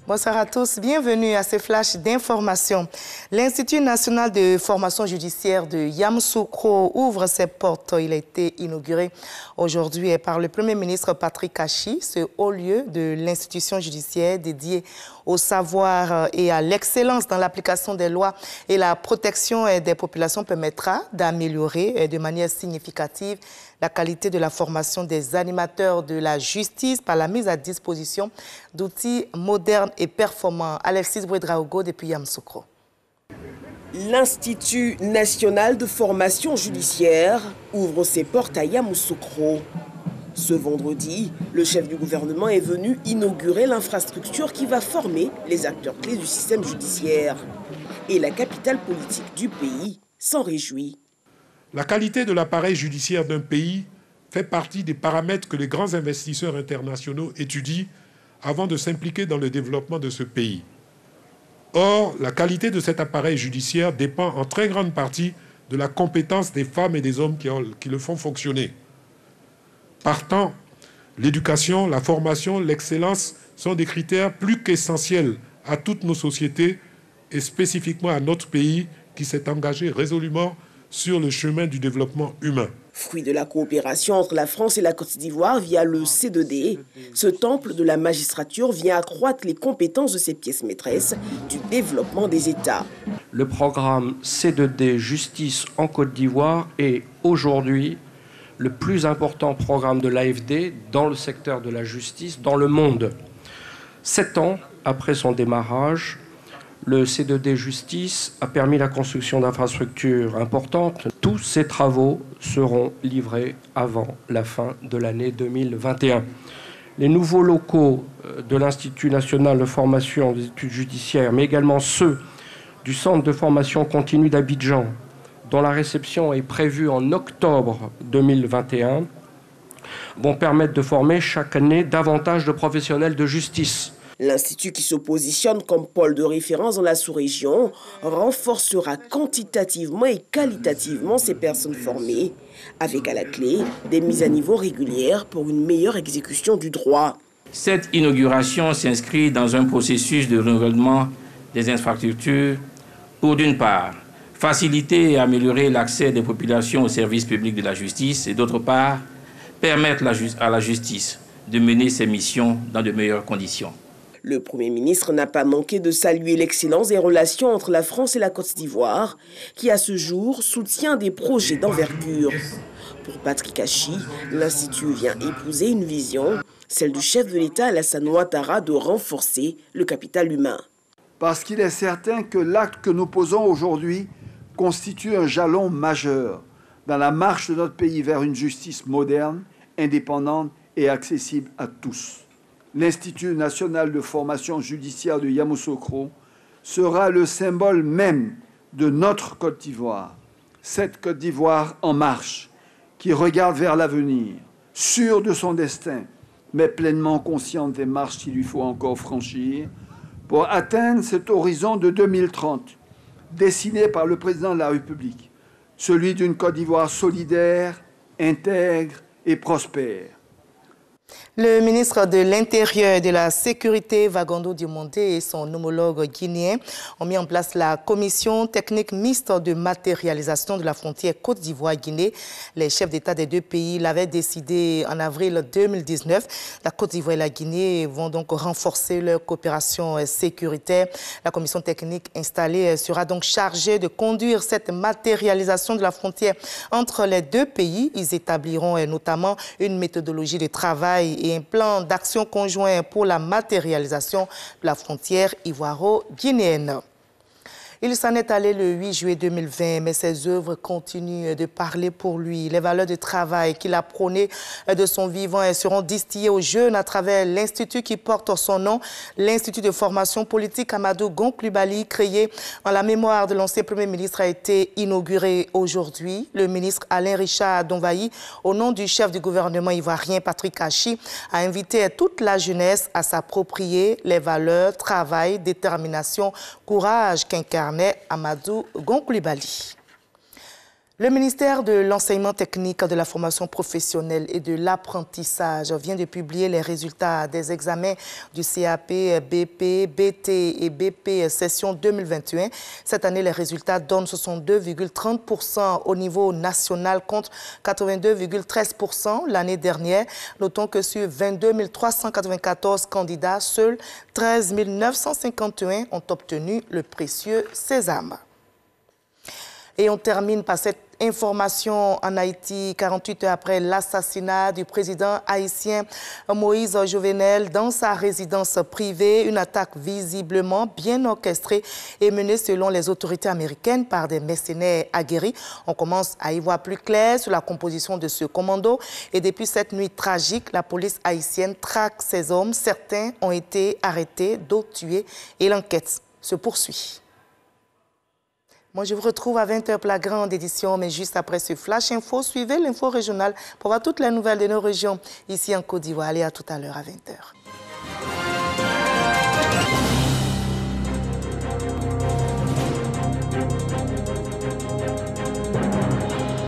Bonsoir à tous, bienvenue à ce flash d'information. L'Institut national de formation judiciaire de Yamoussoukro ouvre ses portes. Il a été inauguré aujourd'hui par le Premier ministre Patrick Kachi, ce haut lieu de l'institution judiciaire dédié au savoir et à l'excellence dans l'application des lois et la protection des populations permettra d'améliorer de manière significative la qualité de la formation des animateurs de la justice par la mise à disposition d'outils modernes et performants. Alexis Bouedraogo depuis Yamoussoukro. L'Institut national de formation judiciaire ouvre ses portes à Yamoussoukro. Ce vendredi, le chef du gouvernement est venu inaugurer l'infrastructure qui va former les acteurs clés du système judiciaire. Et la capitale politique du pays s'en réjouit. La qualité de l'appareil judiciaire d'un pays fait partie des paramètres que les grands investisseurs internationaux étudient avant de s'impliquer dans le développement de ce pays. Or, la qualité de cet appareil judiciaire dépend en très grande partie de la compétence des femmes et des hommes qui le font fonctionner. Partant, l'éducation, la formation, l'excellence sont des critères plus qu'essentiels à toutes nos sociétés et spécifiquement à notre pays qui s'est engagé résolument sur le chemin du développement humain. Fruit de la coopération entre la France et la Côte d'Ivoire via le C2D, ce temple de la magistrature vient accroître les compétences de ses pièces maîtresses du développement des États. Le programme C2D Justice en Côte d'Ivoire est aujourd'hui le plus important programme de l'AFD dans le secteur de la justice dans le monde. 7 ans après son démarrage, le C2D Justice a permis la construction d'infrastructures importantes. Tous ces travaux seront livrés avant la fin de l'année 2021. Les nouveaux locaux de l'Institut national de formation des études judiciaires, mais également ceux du Centre de formation continue d'Abidjan, dont la réception est prévue en octobre 2021, vont permettre de former chaque année davantage de professionnels de justice. L'Institut, qui se positionne comme pôle de référence dans la sous-région, renforcera quantitativement et qualitativement ces personnes formées, avec à la clé des mises à niveau régulières pour une meilleure exécution du droit. Cette inauguration s'inscrit dans un processus de renouvellement des infrastructures pour, d'une part, faciliter et améliorer l'accès des populations aux services publics de la justice et, d'autre part, permettre à la justice de mener ses missions dans de meilleures conditions. Le Premier ministre n'a pas manqué de saluer l'excellence des relations entre la France et la Côte d'Ivoire, qui à ce jour soutient des projets d'envergure. Pour Patrick Kachi, l'Institut vient épouser une vision, celle du chef de l'État Alassane Ouattara, de renforcer le capital humain. Parce qu'il est certain que l'acte que nous posons aujourd'hui constitue un jalon majeur dans la marche de notre pays vers une justice moderne, indépendante et accessible à tous. L'Institut national de formation judiciaire de Yamoussoukro sera le symbole même de notre Côte d'Ivoire. Cette Côte d'Ivoire en marche, qui regarde vers l'avenir, sûre de son destin, mais pleinement consciente des marches qu'il lui faut encore franchir pour atteindre cet horizon de 2030, dessiné par le président de la République, celui d'une Côte d'Ivoire solidaire, intègre et prospère. Le ministre de l'Intérieur et de la Sécurité, Vagondo Diomondé, et son homologue guinéen ont mis en place la commission technique mixte de matérialisation de la frontière Côte d'Ivoire-Guinée. Les chefs d'État des deux pays l'avaient décidé en avril 2019. La Côte d'Ivoire et la Guinée vont donc renforcer leur coopération sécuritaire. La commission technique installée sera donc chargée de conduire cette matérialisation de la frontière entre les deux pays. Ils établiront notamment une méthodologie de travail et un plan d'action conjoint pour la matérialisation de la frontière ivoiro-guinéenne. Il s'en est allé le 8 juillet 2020, mais ses œuvres continuent de parler pour lui. Les valeurs de travail qu'il a prônées de son vivant seront distillées aux jeunes à travers l'institut qui porte son nom, l'Institut de formation politique Amadou Gon Coulibaly, créé en la mémoire de l'ancien Premier ministre, a été inauguré aujourd'hui. Le ministre Alain Richard Donvaï, au nom du chef du gouvernement ivoirien Patrick Kachi, a invité toute la jeunesse à s'approprier les valeurs, travail, détermination, courage qu'incarne Amadou Gon Coulibaly. Le ministère de l'Enseignement technique, de la formation professionnelle et de l'apprentissage vient de publier les résultats des examens du CAP, BP, BT et BP session 2021. Cette année, les résultats donnent 62,30% au niveau national contre 82,13% l'année dernière. Notons que sur 22 394 candidats, seuls 13 951 ont obtenu le précieux sésame. Et on termine par cette information en Haïti, 48 heures après l'assassinat du président haïtien Moïse Jovenel dans sa résidence privée. Une attaque visiblement bien orchestrée et menée selon les autorités américaines par des mercenaires aguerris. On commence à y voir plus clair sur la composition de ce commando. Et depuis cette nuit tragique, la police haïtienne traque ces hommes. Certains ont été arrêtés, d'autres tués et l'enquête se poursuit. Moi, je vous retrouve à 20h pour la grande édition, mais juste après ce Flash Info, suivez l'info régionale pour voir toutes les nouvelles de nos régions ici en Côte d'Ivoire. Allez, à tout à l'heure à 20h.